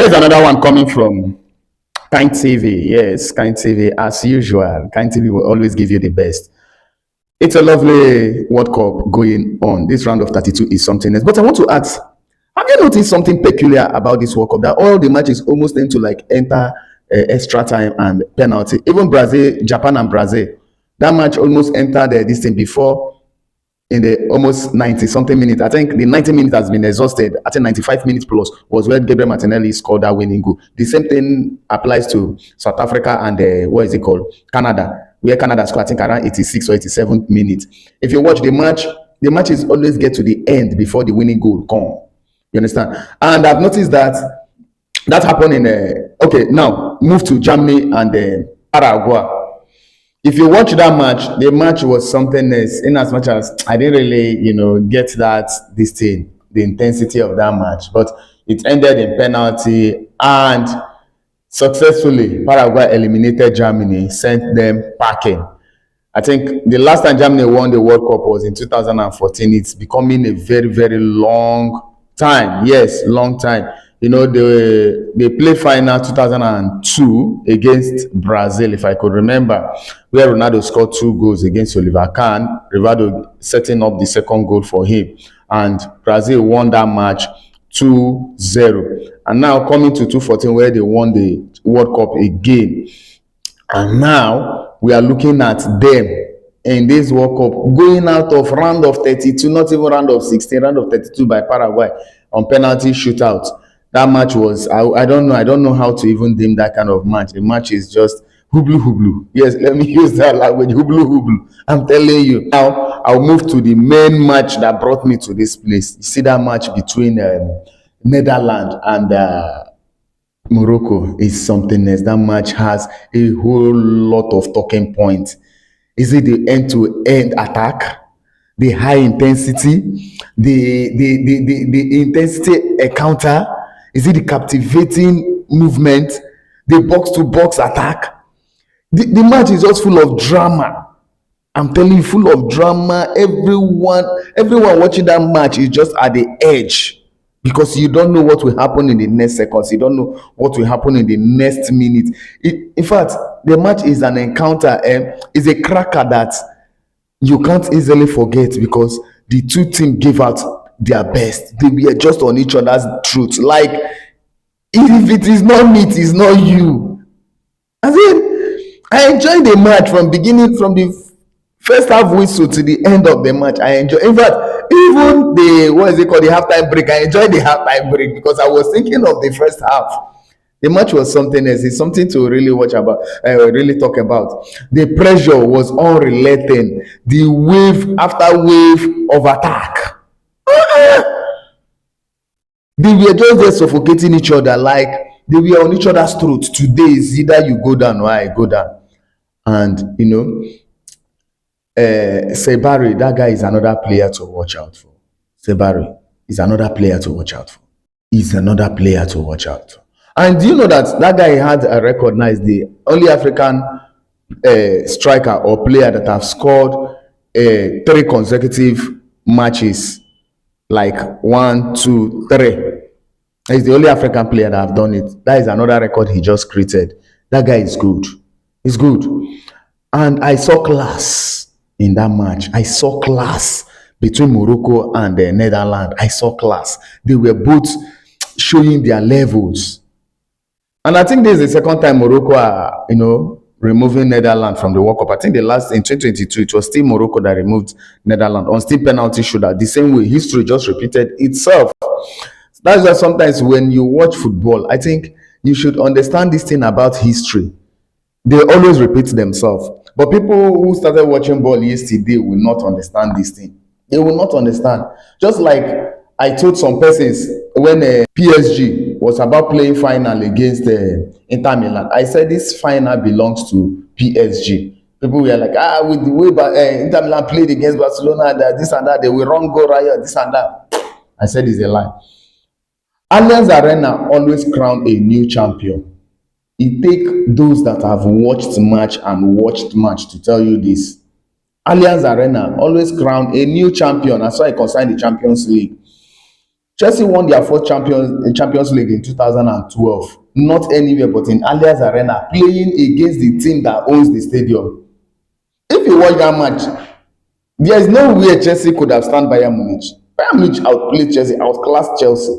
Here's another one coming from Kind TV. Yes, Kind TV, as usual. Kind TV will always give you the best. It's a lovely World Cup going on. This round of 32 is something else. But I want to ask, have you noticed something peculiar about this World Cup? That all the matches almost tend to like enter extra time and penalty. Even Brazil, Japan and Brazil, that match almost entered this thing before in the almost 90 something minutes. I think the 90 minutes has been exhausted. I think 95 minutes plus was where Gabriel Martinelli scored that winning goal. The same thing applies to South Africa and what is it called? Canada, where Canada scored, I think, around 86 or 87 minutes. If you watch the matches always get to the end before the winning goal come. You understand? And I've noticed that happened in okay, now move to Germany and Paraguay. If you watch that match, the match was something else. In as much as I didn't really, get this thing, the intensity of that match, but it ended in penalty and successfully Paraguay eliminated Germany, sent them packing. I think the last time Germany won the World Cup was in 2014. It's becoming a very, very long time. Yes, long time. They played final 2002 against Brazil, if I could remember, where Ronaldo scored 2 goals against Oliver Kahn, Rivaldo setting up the second goal for him. And Brazil won that match 2-0. And now coming to 2014, where they won the World Cup again. And now we are looking at them in this World Cup going out of round of 32, not even round of 16, round of 32 by Paraguay on penalty shootout. That match was, I don't know how to even name that kind of match. The match is just hublu hublu. Yes, let me use that language, hublu hublu. I'm telling you. Now, I'll move to the main match that brought me to this place. You see that match between Netherlands and Morocco is something else. That match has a whole lot of talking points. Is it the end-to-end attack? The high intensity? The intensity encounter? Is it the captivating movement? The box-to-box attack? The match is just full of drama. I'm telling you, full of drama. Everyone watching that match is just at the edge because you don't know what will happen in the next seconds. You don't know what will happen in the next minute. In fact, the match is an encounter. It's a cracker that you can't easily forget because the two teams gave out their best. They were just on each other's truth. Like, if it is not me, it is not you. I enjoyed the match from the first half whistle to the end of the match. I enjoyed. In fact, even the halftime break. I enjoyed the halftime break because I was thinking of the first half. The match was something else. It's something to really watch about, really talk about. The pressure was unrelenting. The wave after wave of attack. They were just there suffocating each other, like they were on each other's throats. Today is either you go down or I go down. And Sebari, that guy is another player to watch out for. Sebari is another player to watch out for. He's another player to watch out for. And do you know that guy had recognized the only African striker or player that have scored 3 consecutive matches, like 1, 2, 3. He's the only African player that have done it. That is another record he just created. That guy is good. He's good. And I saw class in that match. I saw class between Morocco and the Netherlands. I saw class. They were both showing their levels. And I think this is the second time Morocco are, removing Netherlands from the World Cup. I think the last in 2022, it was still Morocco that removed Netherlands on still penalty shootout. The same way, history just repeated itself. That's why sometimes when you watch football, I think you should understand this thing about history. They always repeat themselves. But people who started watching ball yesterday will not understand this thing. They will not understand. Just like I told some persons when PSG was about playing final against Inter Milan, I said this final belongs to PSG. People were like, with the way Inter Milan played against Barcelona, this and that, they will run go riot, this and that. I said it's a lie. Allianz Arena always crown a new champion. It takes those that have watched match to tell you this. Allianz Arena always crown a new champion. That's why I consign the Champions League. Chelsea won their fourth Champions League in 2012, not anywhere but in Allianz Arena, playing against the team that owns the stadium. If you watch that match, there is no way Chelsea could have stand Bayern Munich. Bayern Munich outplayed Chelsea, outclassed Chelsea.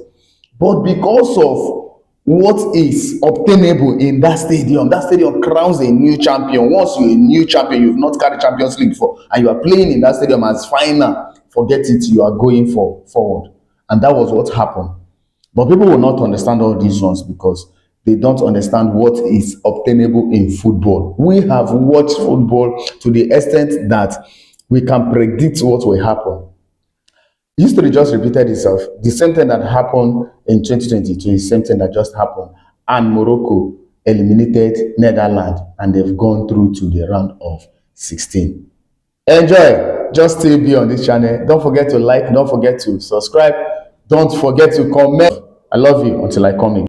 But because of what is obtainable in that stadium crowns a new champion. Once you're a new champion, you've not carried Champions League before, and you are playing in that stadium as final, forget it, you are going forward. And that was what happened. But people will not understand all these ones because they don't understand what is obtainable in football. We have watched football to the extent that we can predict what will happen. History just repeated itself. The same thing that happened in 2022 is the same thing that just happened. And Morocco eliminated Netherlands and they've gone through to the round of 16. Enjoy. Just still be on this channel. Don't forget to like. Don't forget to subscribe. Don't forget to comment. I love you until I come again.